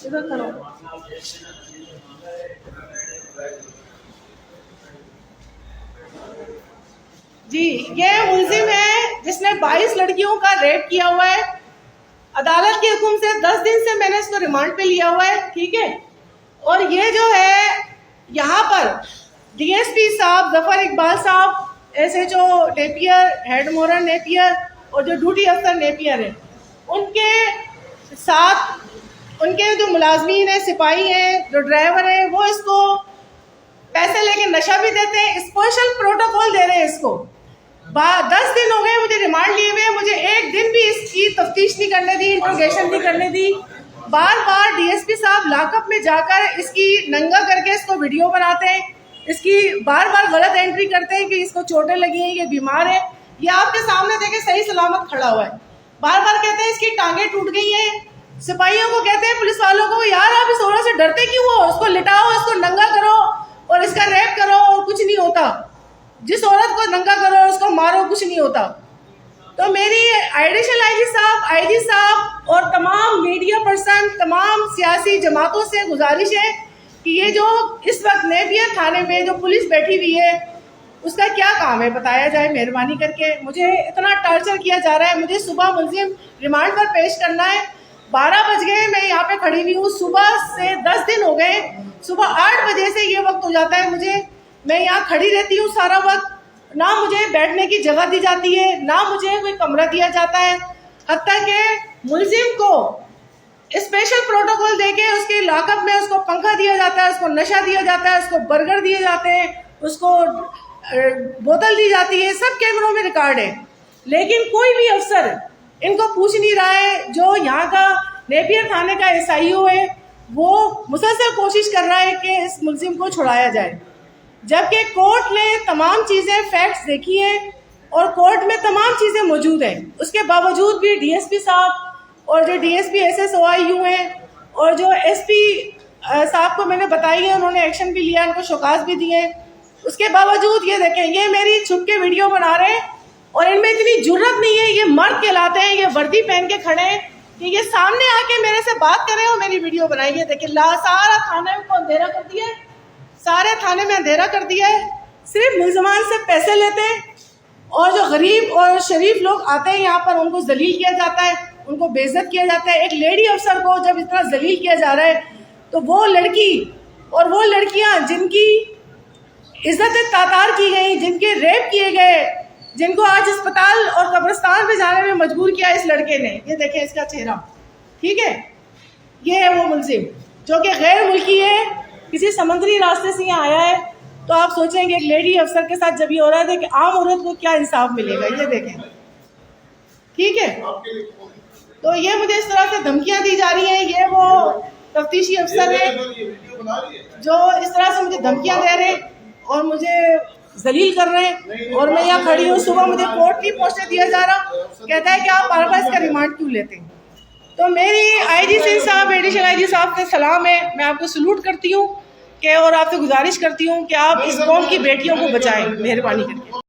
इधर करो। जी, ये मुलजिम है जिसने 22 लड़कियों का रेप किया हुआ है। अदालत के हुक्म से 10 दिन से मैंने इसको रिमांड पे लिया हुआ है, ठीक है। और ये जो है यहाँ पर डीएसपी साहब जफर इकबाल साहब, एसएचओ नेपियर, हेड मोरर नेपियर और जो ड्यूटी अफसर नेपियर है, उनके साथ उनके जो मुलाजमीन है, सिपाही हैं, जो ड्राइवर है, वो इसको पैसे लेके नशा भी देते हैं, स्पेशल प्रोटोकॉल दे रहे हैं इसको। 10 दिन हो गए मुझे रिमांड लिए हुए, मुझे एक दिन भी इसकी तफ्तीश नहीं करने दी, इंट्रोगेशन नहीं करने दी। बार बार डीएसपी साहब लॉकअप में जाकर इसकी नंगा करके इसको वीडियो बनाते हैं, इसकी बार बार गलत एंट्री करते हैं कि इसको चोटें लगी हैं, ये बीमार है। ये आपके सामने देखे सही सलामत खड़ा हुआ है। बार बार कहते हैं इसकी टांगें टूट गई हैं। सिपाहियों को कहते हैं, पुलिस वालों को, यार आप इस औरत से डरते क्यों हो? इसको लिटाओ, इसको नंगा करो और इसका रेप करो और कुछ नहीं होता। जिस औरत को नंगा करो उसको मारो, कुछ नहीं होता। तो मेरी एडिशनल आईजी साहब और तमाम मीडिया पर्सन, तमाम सियासी जमातों से गुजारिश है कि ये जो इस वक्त नेपियर थाने में जो पुलिस बैठी हुई है, उसका क्या काम है बताया जाए मेहरबानी करके। मुझे इतना टॉर्चर किया जा रहा है। मुझे सुबह मुलजिम रिमांड पर पेश करना है, 12 बज गए, मैं यहाँ पे खड़ी हुई हूँ। सुबह से 10 दिन हो गए, सुबह 8 बजे से ये वक्त हो जाता है मुझे, मैं यहाँ खड़ी रहती हूँ सारा वक्त। ना मुझे बैठने की जगह दी जाती है, ना मुझे कोई कमरा दिया जाता है। हत्ता के मुलजिम को स्पेशल प्रोटोकॉल देके उसके लॉकअप में उसको पंखा दिया जाता है, उसको नशा दिया जाता है, उसको बर्गर दिए जाते हैं, उसको बोतल दी जाती है, सब कैमरों में रिकॉर्ड है। लेकिन कोई भी अफसर इनको पूछ नहीं रहा है। जो यहाँ का नेपियर थाने का एसआईओ है, वो मुसलसल कोशिश कर रहा है कि इस मुलजिम को छुड़ाया जाए, जबकि कोर्ट ने तमाम चीज़ें, फैक्ट्स देखी हैं और कोर्ट में तमाम चीज़ें मौजूद हैं। उसके बावजूद भी डीएसपी साहब और जो डीएसपी SSOIU हैं और जो एसपी साहब को मैंने बताई है, उन्होंने एक्शन भी लिया, उनको शोकाज भी दिए। उसके बावजूद ये देखें, ये मेरी छुप के वीडियो बना रहे हैं और इनमें इतनी जुर्रत नहीं है, ये मर्द कहलाते हैं, ये वर्दी पहन के खड़े हैं कि ये सामने आके मेरे से बात करें और मेरी वीडियो बनाइए। देखिए, सारा थाने को अंधेरा कर दिया है, सारे थाने में अंधेरा कर दिया है। सिर्फ मुलजमान से पैसे लेते हैं और जो गरीब और शरीफ लोग आते हैं यहाँ पर, उनको जलील किया जाता है, उनको बेइज्जत किया जाता है। एक लेडी अफसर को जब इतना जलील किया जा रहा है, तो वो लड़की और वो लड़कियां जिनकी इज्जत तातार की गई, जिनके रेप किए गए, जिनको आज अस्पताल और कब्रिस्तान में जाने में मजबूर किया इस लड़के ने, ये देखें इसका चेहरा, ठीक है। ये है वो मुलजिम जो कि गैर मुल्की है, किसी समुद्री रास्ते से यहाँ आया है। तो आप सोचेंगे एक लेडी अफसर के साथ जब ये हो रहा है कि आम औरत को क्या इंसाफ मिलेगा, ये देखें, ठीक है। तो ये मुझे इस तरह से धमकियां दी जा रही हैं। ये वो तफ्तीशी अफसर है जो इस तरह से मुझे धमकियां दे रहे हैं और मुझे जलील कर रहे हैं। और मैं यहाँ खड़ी हूँ, सुबह मुझे कोर्ट नहीं पहुँचने दिया जा रहा, कहता है कि आप बार बार इसका रिमांड क्यों लेते हैं। तो मेरी आईजी सिंह साहब, एडिशनल आईजी साहब से सलाम है, मैं आपको सलूट करती हूँ कि और आपसे गुजारिश करती हूँ कि आप इस कौम की बेटियों को बचाएं, मेहरबानी करके।